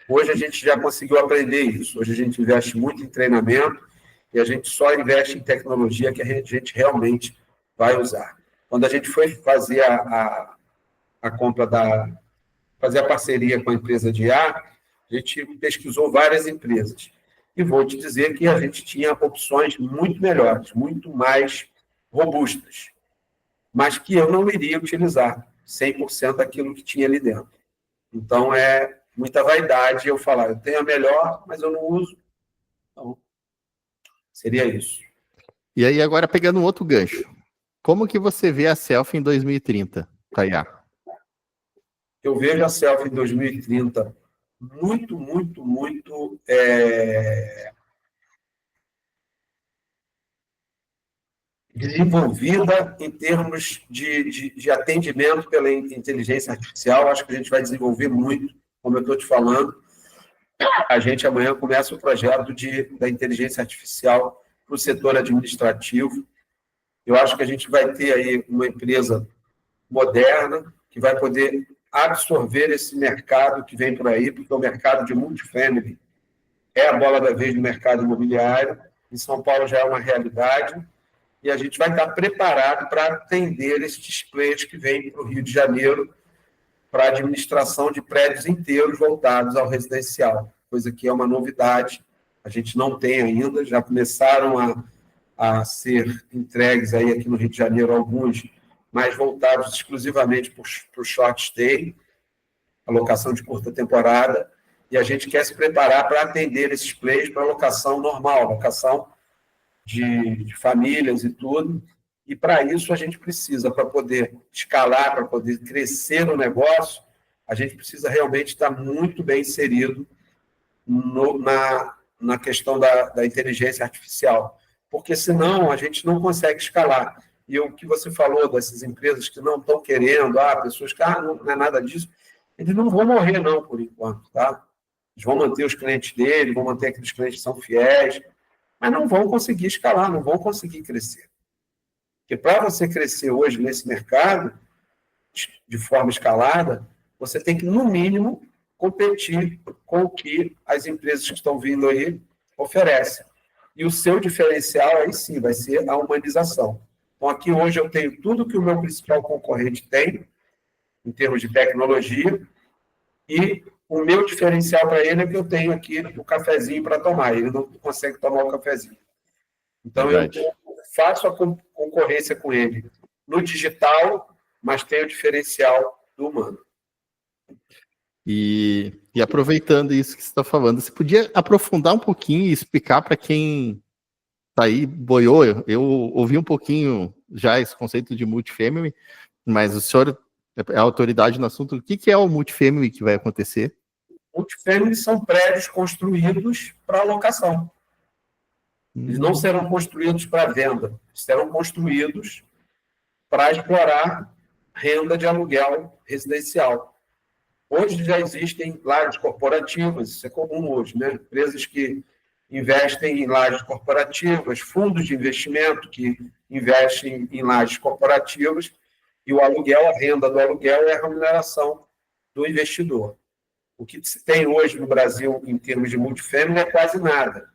Hoje a gente já conseguiu aprender isso. Hoje a gente investe muito em treinamento e a gente só investe em tecnologia que a gente realmente vai usar. Quando a gente foi fazer a compra fazer a parceria com a empresa de IA, a gente pesquisou várias empresas. E vou te dizer que a gente tinha opções muito melhores, muito mais robustas, mas que eu não iria utilizar 100% daquilo que tinha ali dentro. Então, é muita vaidade eu falar, eu tenho a melhor, mas eu não uso. Então, seria isso.
E aí, agora pegando um outro gancho, como que você vê a Selfie em 2030, Taiá?
Eu vejo a Selfie em 2030 muito, muito, muito desenvolvida em termos de atendimento pela inteligência artificial. Acho que a gente vai desenvolver muito, como eu estou te falando. A gente amanhã começa o projeto da inteligência artificial para o setor administrativo. Eu acho que a gente vai ter aí uma empresa moderna que vai poder absorver esse mercado que vem por aí, porque o mercado de multifamily é a bola da vez do mercado imobiliário. Em São Paulo já é uma realidade e a gente vai estar preparado para atender esses players que vêm para o Rio de Janeiro para a administração de prédios inteiros voltados ao residencial, coisa que é uma novidade, a gente não tem ainda, já começaram a ser entregues aí aqui no Rio de Janeiro alguns, mas voltados exclusivamente para o short stay, a locação de curta temporada, e a gente quer se preparar para atender esses players para locação normal, locação de famílias e tudo, e para isso a gente precisa, para poder escalar, para poder crescer no negócio, a gente precisa realmente estar muito bem inserido na questão da inteligência artificial, porque senão a gente não consegue escalar. E o que você falou dessas empresas que não estão querendo, pessoas que não é nada disso, eles não vão morrer não, por enquanto, tá? Eles vão manter os clientes deles, vão manter aqueles clientes que são fiéis, mas não vão conseguir escalar, não vão conseguir crescer. Porque para você crescer hoje nesse mercado, de forma escalada, você tem que, no mínimo, competir com o que as empresas que estão vindo aí oferecem. E o seu diferencial, aí sim, vai ser a humanização. Então, aqui hoje eu tenho tudo que o meu principal concorrente tem, em termos de tecnologia, e o meu diferencial para ele é que eu tenho aqui o cafezinho para tomar. Ele não consegue tomar o cafezinho. Então, verdade, eu faço a concorrência com ele no digital, mas tenho o diferencial do humano.
E aproveitando isso que você está falando, você podia aprofundar um pouquinho e explicar para quem está aí, boiou? Eu ouvi um pouquinho já esse conceito de multifamily, mas o senhor é a autoridade no assunto. O que é o multifamily que vai acontecer?
Multifamily são prédios construídos para locação. Eles não serão construídos para venda, serão construídos para explorar renda de aluguel residencial. Hoje já existem lajes corporativas, isso é comum hoje, né? Empresas que investem em lajes corporativas, fundos de investimento que investem em lajes corporativas, e o aluguel, a renda do aluguel é a remuneração do investidor. O que se tem hoje no Brasil em termos de multifamily é quase nada.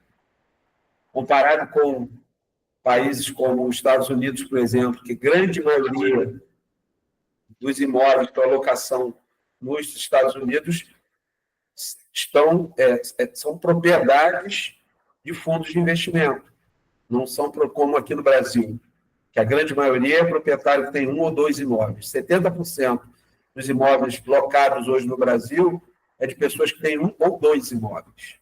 Comparado com países como os Estados Unidos, por exemplo, que grande maioria dos imóveis para locação nos Estados Unidos são propriedades de fundos de investimento. Não são como aqui no Brasil, que a grande maioria é proprietário que tem 1 ou 2 imóveis. 70% dos imóveis locados hoje no Brasil é de pessoas que têm 1 ou 2 imóveis.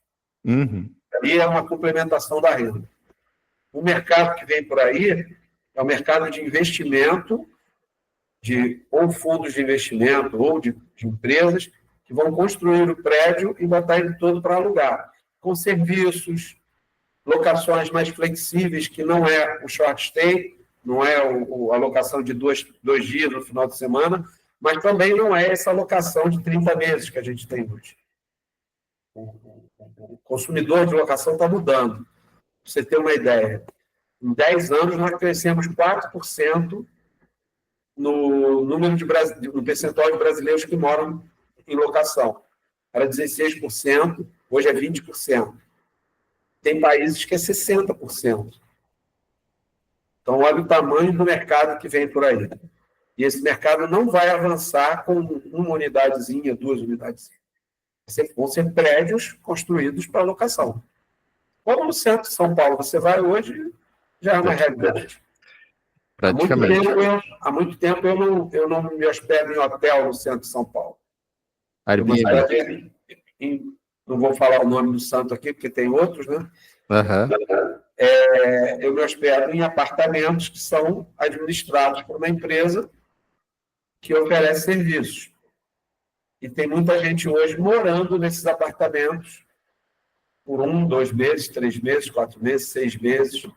Uhum.
Ali é uma complementação da renda. O mercado que vem por aí é o mercado de investimento, de ou fundos de investimento ou de empresas que vão construir o prédio e botar ele todo para alugar, com serviços, locações mais flexíveis, que não é o short stay, não é a locação de dois dias no final de semana, mas também não é essa locação de 30 meses que a gente tem hoje. O consumidor de locação está mudando. Para você ter uma ideia, em 10 anos nós crescemos 4% no percentual de brasileiros que moram em locação. Era 16%, hoje é 20%. Tem países que é 60%. Então, olha o tamanho do mercado que vem por aí. E esse mercado não vai avançar com uma unidadezinha, 2 unidades. Vão ser prédios construídos para locação. Como no centro de São Paulo você vai hoje, já é uma realidade.
Praticamente.
Há muito tempo eu não me hospedo em hotel no centro de São Paulo. Não vou falar o nome do santo aqui, porque tem outros, né?
Uhum.
Eu me hospedo em apartamentos que são administrados por uma empresa que oferece serviços. E tem muita gente hoje morando nesses apartamentos por 1, 2 meses, 3 meses, 4 meses, 6 meses.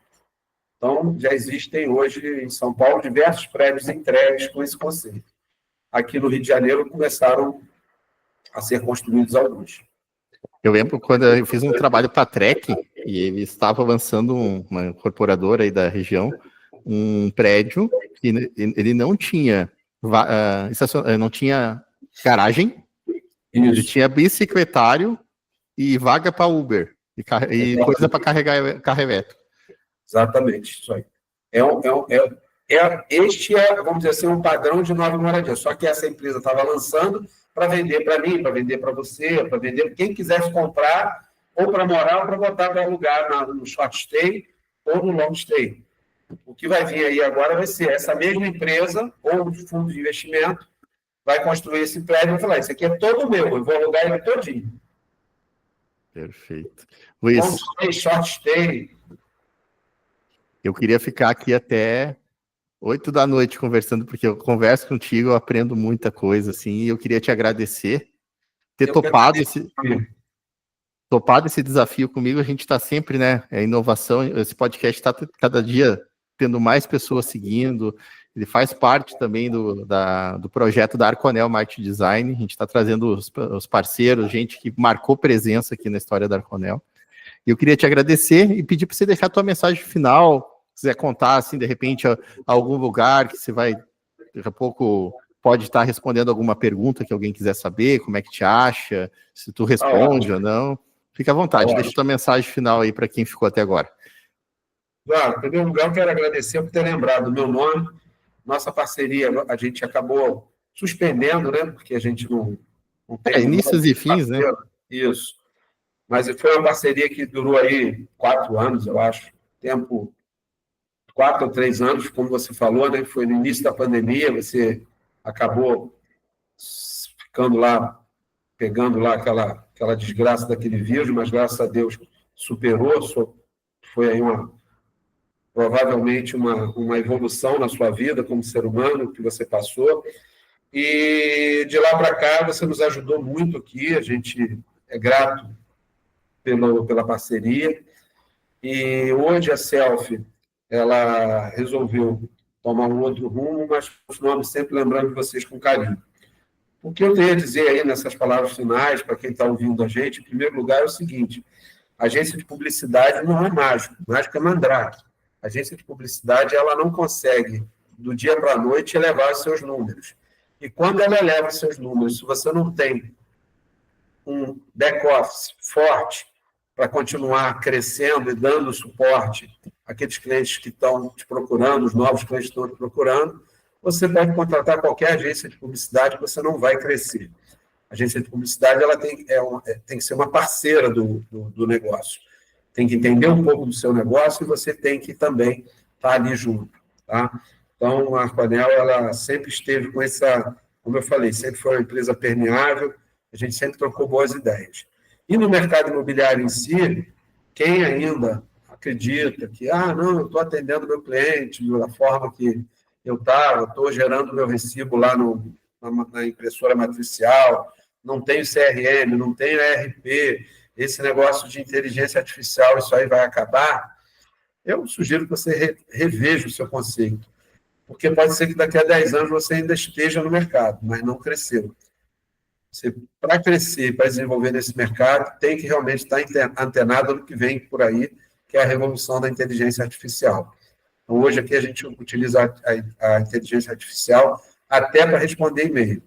Então, já existem hoje em São Paulo diversos prédios entregues com esse conceito. Aqui no Rio de Janeiro começaram a ser construídos alguns.
Eu lembro quando eu fiz um trabalho para a Trek, e ele estava lançando uma incorporadora aí da região, um prédio que ele não tinha não tinha garagem, ele tinha bicicletário e vaga para Uber, e coisa para carregar carro elétrico.
Exatamente, isso aí. Este é, vamos dizer assim, um padrão de nova moradia. Só que essa empresa estava lançando para vender para mim, para vender para você, para vender para quem quisesse comprar, ou para morar, ou para botar para alugar no short stay ou no long stay. O que vai vir aí agora vai ser essa mesma empresa, ou um fundo de investimento, vai construir esse prédio e vai falar, isso aqui é todo meu, eu vou alugar ele todinho.
Perfeito. Luiz,
long stay, short stay.
Eu queria ficar aqui até 8 da noite conversando, porque eu converso contigo, eu aprendo muita coisa, assim, e eu queria te agradecer ter topado esse desafio comigo. A gente está sempre, né, inovação, esse podcast está cada dia tendo mais pessoas seguindo, ele faz parte também do projeto da Arconel Marketing Design, a gente está trazendo os parceiros, gente que marcou presença aqui na história da Arconel. E eu queria te agradecer e pedir para você deixar a tua mensagem final, se quiser contar, assim, de repente, a algum lugar que você vai, daqui a pouco, pode estar respondendo alguma pergunta que alguém quiser saber, como é que te acha, se tu responde ou não. Fica à vontade, deixa a tua mensagem final aí para quem ficou até agora.
Claro, em primeiro lugar, eu quero agradecer por ter lembrado do meu nome. Nossa parceria, a gente acabou suspendendo, né? Porque a gente não tem...
inícios e fins, né?
Isso. Mas foi uma parceria que durou aí 4 anos, eu acho. 4 ou 3 anos, como você falou, né? Foi no início da pandemia, você acabou ficando lá, pegando lá aquela desgraça daquele vírus, mas graças a Deus superou. Foi aí provavelmente uma evolução na sua vida como ser humano que você passou. E de lá para cá você nos ajudou muito aqui, a gente é grato pela parceria. E hoje a Selfie, ela resolveu tomar um outro rumo, mas continuamos sempre lembrando de vocês com carinho. O que eu tenho a dizer aí nessas palavras finais, para quem está ouvindo a gente, em primeiro lugar, é o seguinte: agência de publicidade não é mágico, mágico é mandrake. A agência de publicidade ela não consegue, do dia para a noite, elevar os seus números. E quando ela eleva os seus números, se você não tem um back-office forte para continuar crescendo e dando suporte àqueles clientes que estão te procurando, os novos clientes que estão te procurando, você pode contratar qualquer agência de publicidade que você não vai crescer. A agência de publicidade ela tem que ser uma parceira do negócio. Tem que entender um pouco do seu negócio e você tem que também estar ali junto. Tá? Então, a Arconel ela sempre esteve com essa, como eu falei, sempre foi uma empresa permeável, a gente sempre trocou boas ideias. E no mercado imobiliário em si, quem ainda acredita que, não, eu estou atendendo meu cliente da forma que eu estava, estou gerando meu recibo lá na impressora matricial, não tenho CRM, não tenho ERP, esse negócio de inteligência artificial, isso aí vai acabar, eu sugiro que você reveja o seu conceito, porque pode ser que daqui a 10 anos você ainda esteja no mercado, mas não cresceu. Para crescer, para desenvolver nesse mercado, tem que realmente estar antenado no que vem por aí, que é a revolução da inteligência artificial. Então, hoje aqui a gente utiliza a inteligência artificial até para responder e-mail.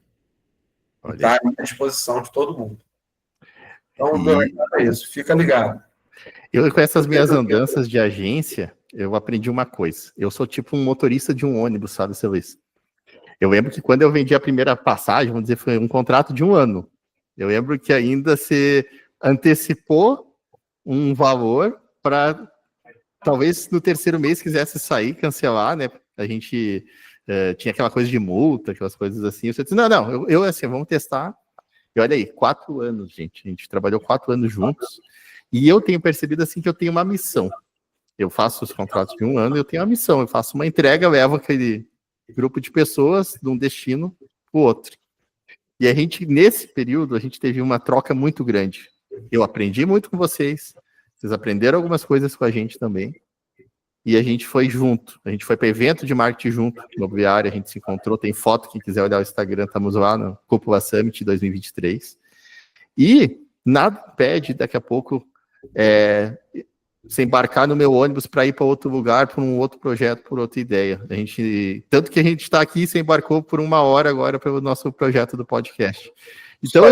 Está à disposição de todo mundo. Então, é isso. Fica ligado.
Eu, com essas minhas andanças de agência, eu aprendi uma coisa. Eu sou tipo um motorista de um ônibus, sabe, seu Luiz? Eu lembro que quando eu vendi a primeira passagem, vamos dizer, foi um contrato de 1 ano. Eu lembro que ainda se antecipou um valor para, talvez, no terceiro mês quisesse sair, cancelar, né? A gente tinha aquela coisa de multa, aquelas coisas assim. Você disse, não, eu assim, vamos testar. E olha aí, 4 anos, gente. A gente trabalhou 4 anos juntos. E eu tenho percebido, assim, que eu tenho uma missão. Eu faço os contratos de 1 ano e eu tenho uma missão. Eu faço uma entrega, levo aquele grupo de pessoas de um destino para o outro. E a gente, nesse período, a gente teve uma troca muito grande. Eu aprendi muito com vocês aprenderam algumas coisas com a gente também. e a gente foi junto. A gente foi para evento de marketing junto, imobiliário, a gente se encontrou, tem foto, quem quiser olhar o Instagram, estamos lá no Cúpula Summit 2023. E nada impede, daqui a pouco, se embarcar no meu ônibus para ir para outro lugar, para um outro projeto, por outra ideia. Tanto que a gente está aqui, se embarcou por 1 hora agora pelo nosso projeto do podcast. Então,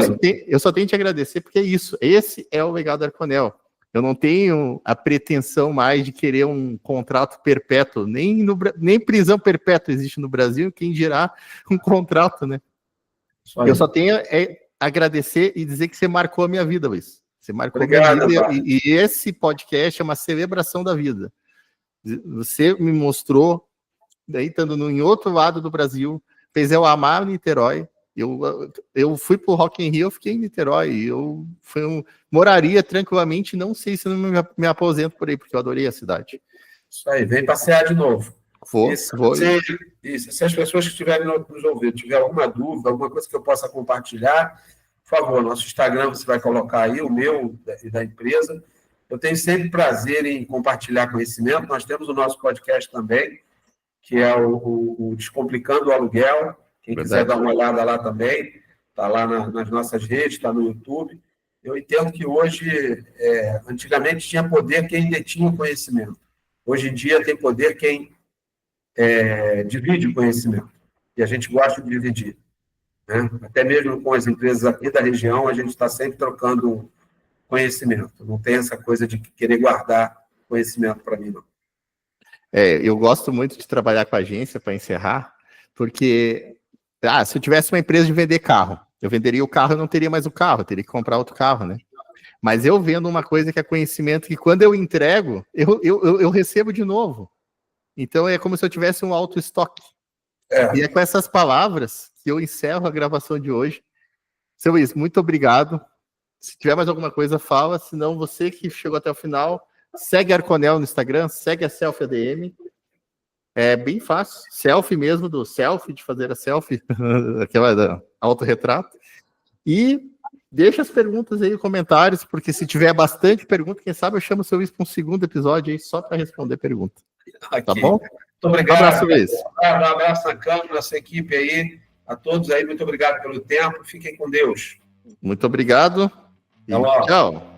eu só tenho que te agradecer, porque é isso. Esse é o legado Arconel. Eu não tenho a pretensão mais de querer um contrato perpétuo, nem prisão perpétua existe no Brasil, quem dirá um contrato, né? Eu só tenho agradecer e dizer que você marcou a minha vida, Luiz. Você marcou a minha vida e esse podcast é uma celebração da vida. Você me mostrou, daí estando em outro lado do Brasil, fez eu amar Niterói. Eu fui pro Rock in Rio, eu fiquei em Niterói, moraria tranquilamente, não sei se não me aposento por aí, porque eu adorei a cidade.
Isso aí, vem passear de novo.
Vou.
Se as pessoas que estiverem nos ouvindo tiver alguma dúvida, alguma coisa que eu possa compartilhar, por favor, nosso Instagram você vai colocar aí, o meu e da empresa. Eu tenho sempre prazer em compartilhar conhecimento. Nós temos o nosso podcast também, que é o Descomplicando o Aluguel. Quem quiser dar uma olhada lá também, está lá nas nossas redes, está no YouTube. Eu entendo que hoje, antigamente tinha poder quem detinha o conhecimento. Hoje em dia tem poder quem divide o conhecimento. E a gente gosta de dividir. Né? Até mesmo com as empresas aqui da região, a gente está sempre trocando conhecimento. Não tem essa coisa de querer guardar conhecimento para mim, não.
Eu gosto muito de trabalhar com a agência, para encerrar, porque se eu tivesse uma empresa de vender carro, eu venderia o carro e não teria mais o carro, eu teria que comprar outro carro, né? Mas eu vendo uma coisa que é conhecimento, que quando eu entrego, eu recebo de novo. Então é como se eu tivesse um alto estoque. E é com essas palavras que eu encerro a gravação de hoje. Seu Luiz, muito obrigado. Se tiver mais alguma coisa, fala. Senão, você que chegou até o final, segue a Arconel no Instagram, segue a Selfie ADM. É bem fácil. Selfie mesmo, do selfie, de fazer a selfie, aquela da autorretrato. E deixa as perguntas aí, comentários, porque se tiver bastante pergunta, quem sabe eu chamo o seu Luiz para um segundo episódio aí, só para responder pergunta.
Aqui.
Tá bom?
Muito obrigado.
Um abraço, Luiz.
Um abraço na câmera, nossa equipe aí, a todos aí, muito obrigado pelo tempo, fiquem com Deus.
Muito obrigado. E
Até logo.
tchau.